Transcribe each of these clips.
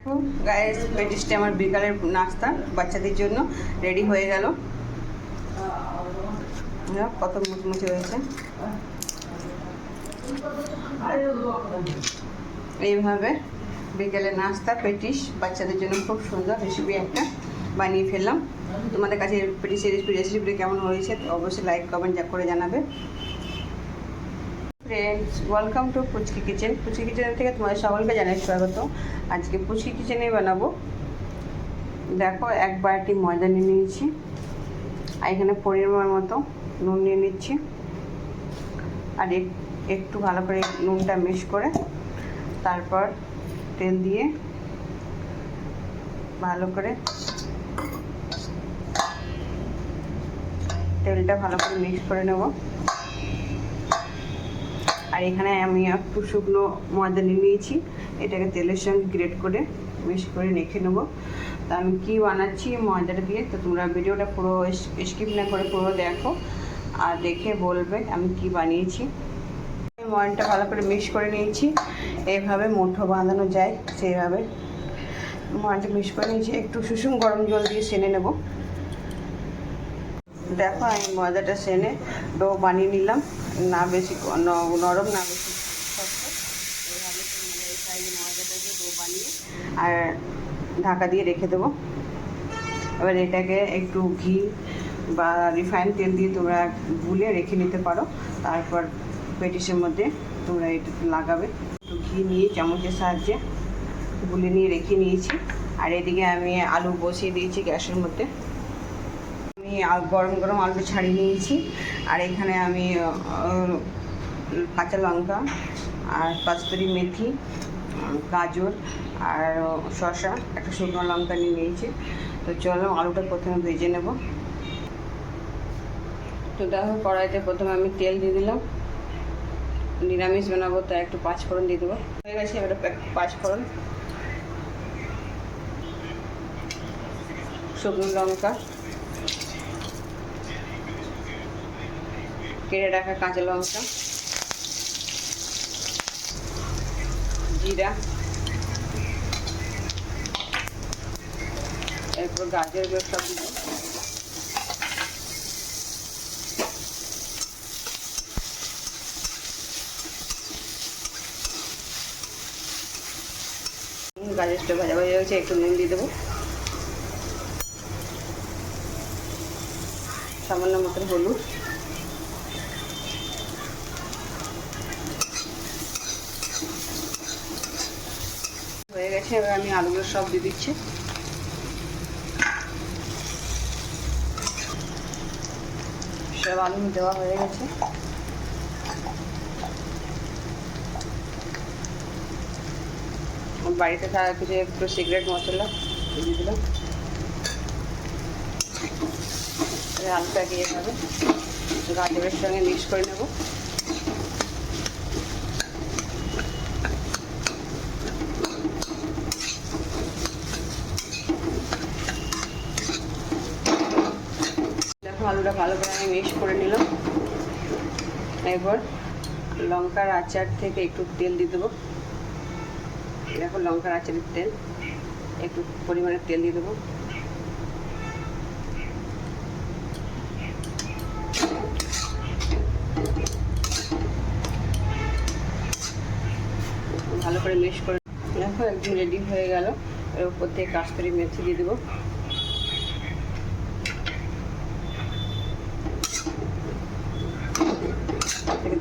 তো গাইস পেটিসটা আমার বিকালের নাস্তা বাচ্চাদের জন্য রেডি হয়ে গেল। কত মুচমুচে হয়েছে। এইভাবে বিকেলের নাস্তা পেটিস বাচ্চাদের জন্য খুব সুন্দর রেসিপি একটা বানিয়ে ফেললাম। তোমাদের কাছে পেটিসের রেসিপিটা কেমন হয়েছে অবশ্যই লাইক কমেন্ট করে জানাবে। Friends, welcome to Puchki kitchen. Puchki kitchen থেকে তোমাদের সকলকে জানাই স্বাগত। আজকে পুচকি কিচেনেই বানাবো। দেখো, এক বাটি ময়দা নিয়ে নিয়েছি, আর এখানে পরিমাণ মতো নুন নিয়ে নিচ্ছি, আর একটু ভালো করে নুনটা মিক্স করে তারপর তেল দিয়ে ভালো করে তেলটা ভালো করে মিক্স করে নেব। আর এখানে আমি একটু শুকনো ময়দা নিয়ে নিয়েছি, এটাকে তেলের সঙ্গে গ্রেট করে মিক্স করে রেখে নেবো। তো আমি কী বানাচ্ছি ময়দাটা দিয়ে, তো তোমরা ভিডিওটা পুরো স্কিপ না করে পুরো দেখো আর দেখে বলবে আমি কি বানিয়েছি। ময়দাটা ভালো করে মিক্স করে নিয়েছি, এইভাবে মুঠো বাঁধানো যায় সেইভাবে ময়দাটা মিক্স করে নিয়েছি। একটু সুষুম গরম জল দিয়ে সেনে নেব। দেখো, আমি ময়দাটা সেনে ডো বানিয়ে নিলাম, না বেশি নরম না বেশি শক্ত। এইভাবে এই সাইজে ময়দাটাকে ডো বানিয়ে আর ঢাকা দিয়ে রেখে দেবো। এবার এটাকে একটু ঘি বা রিফাইন তেল দিয়ে তোমরা গুলে রেখে নিতে পারো। তারপর পেটিসের মধ্যে তোমরা এটা লাগাবে। একটু ঘি নিয়ে চামচের সাহায্যে গুলে নিয়ে রেখে নিয়েছি। আর এদিকে আমি আলু বসিয়ে দিয়েছি গ্যাসের মধ্যে। আমি গরম গরম আলু ছাড়িয়ে নিয়েছি, আর এখানে আমি কাঁচা লঙ্কা আর কস্তুরি মেথি, গাজর আর শসা, একটা শুকনো লঙ্কা নিয়ে নিয়েছি। তো চলো আলুটা প্রথমে ভেজে নেব। তো দেখো, কড়াইতে প্রথমে আমি তেল দিয়ে দিলাম, নিরামিষ বানাবো তাই একটু পাঁচফোড়ন দিয়ে দেবো। হয়ে গেছে, এবার পাঁচফোড়ন, শুকনো লঙ্কা, কেটে রাখা কাঁচা লঙ্কা, জিরা, এরপর গাজরগুলো সব দিব। গাজরটা ভাজা ভাজা হয়েছে, একটু নুন দিয়ে দেবো, সামান্য মতন হলুদ, হয়ে গেছে। এবার আমি আলুগুলো সব দিয়ে দিচ্ছি। সব আলু দেওয়া হয়ে গেছে। বাড়িতে থাকা কিছু একটু সিক্রেট মশলা দিয়ে দিলাম। আলুটাকে এভাবে গাজরের সঙ্গে মিক্স করে নেব। দেখো, আলুটা ভালো করে আমি মিক্স করে নিলাম। এরপর লঙ্কার আচার থেকে একটু তেল দিয়ে দেবো। দেখো, লঙ্কার আচারের তেল, একটু পরিমাণে তেল দিয়ে দেবো। ভালো করে মিক্স করে দেখো, একদম রেডি হয়ে গেল। এর উপর থেকে কাস্তুরি মেথি দিয়ে দেবো।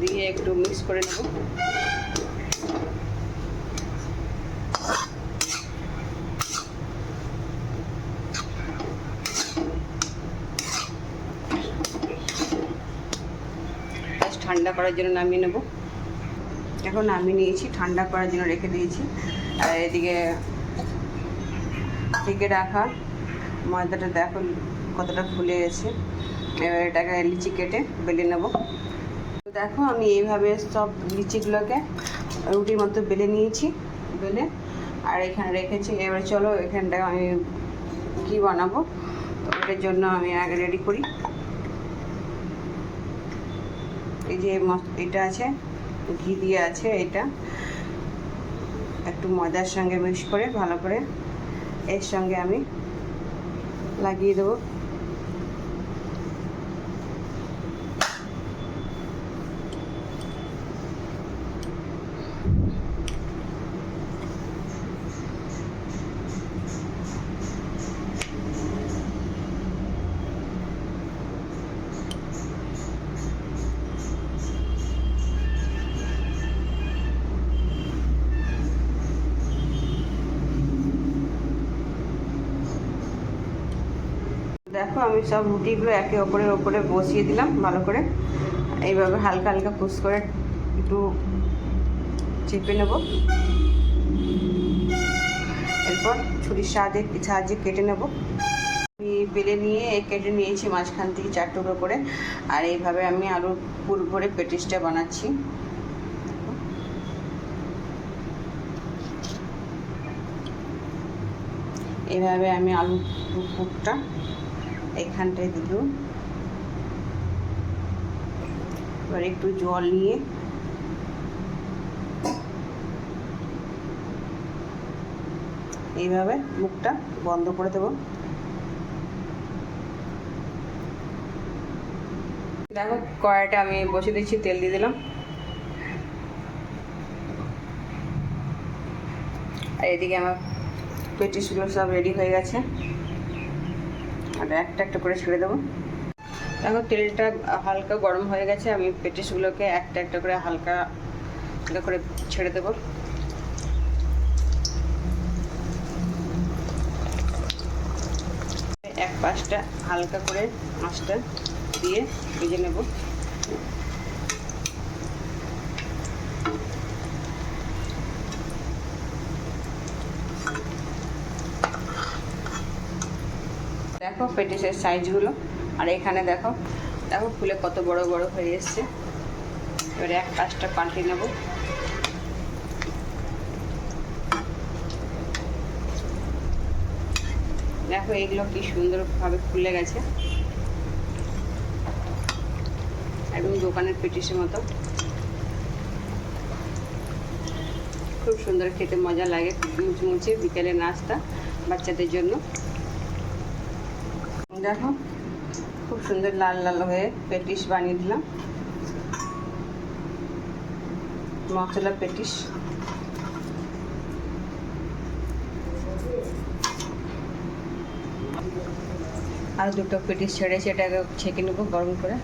দিয়ে একটু মিক্স করে নেব। ঠান্ডা করার জন্য নামিয়ে নেব। এখন নামিয়ে নিয়েছি, ঠান্ডা করার জন্য রেখে দিয়েছি। আর এদিকে ঢেকে রাখা ময়দাটা দেখো কতটা ফুলে গেছে। এবার এটাকে লিচি কেটে বেলে নেব। দেখো, আমি এইভাবে সব লিচিগুলোকে রুটির মতো বেলে নিয়েছি, বেলে আর এখানে রেখেছি। এবার চলো এখানটায় আমি কী বানাবো, তো এটার জন্য আমি আগে রেডি করি। এই যে এটা আছে, ঘি দিয়ে আছে, এটা একটু ময়দার সঙ্গে মিক্স করে ভালো করে এর সঙ্গে আমি লাগিয়ে দেবো। দেখো আমি সব রুটিগুলো একে অপরের ওপরে বসিয়ে দিলাম ভালো করে। এইভাবে হালকা হালকা পুশ করে একটু চেপে নেব। এরপর ছুরির সাহায্যে কেটে নেব। আমি বেলে নিয়ে কেটে নিয়েছি মাঝখান থেকে 4 টুকরো করে। আর এইভাবে আমি আলু পুর ভরে পেটিসটা বানাচ্ছি। এইভাবে আমি আলু পুরটা এখানটায় দিল। এবার একটু জল নিয়ে এইভাবে মুখটা বন্ধ করে দেব। দেখো কড়াইটা আমি বসিয়ে দিচ্ছি, তেল দিয়ে দিলাম। আর এদিকে আমার পেটিসগুলো সব রেডি হয়ে গেছে। আর একটা একটা করে ছেড়ে দেবো। দেখো তেলটা হালকা গরম হয়ে গেছে। আমি পেটিসগুলোকে একটা একটা করে হালকা করে ছেড়ে দেবো। এক পাশটা হালকা করে আঁচটা দিয়ে ভেজে নেব। দেখো পেটিসের সাইজগুলো। আর এখানে দেখো দেখো ফুলে কত বড় বড় হয়ে এসছে। এবারে এক পাশটা পাল্টে নেব। দেখো এইগুলো কি সুন্দরভাবে ফুলে গেছে, একদম দোকানের পেটিসের মতো। খুব সুন্দর, খেতে মজা লাগে, মুচমুচে বিকেলের নাস্তা বাচ্চাদের জন্য। দেখো খুব সুন্দর লাল লাল হয়ে পেটিস বানিয়ে দিলাম, মশলা পেটিস। আর দুটো পেটিস ছেড়েছি, এটাকে ছেঁকে নেবো গরম করে।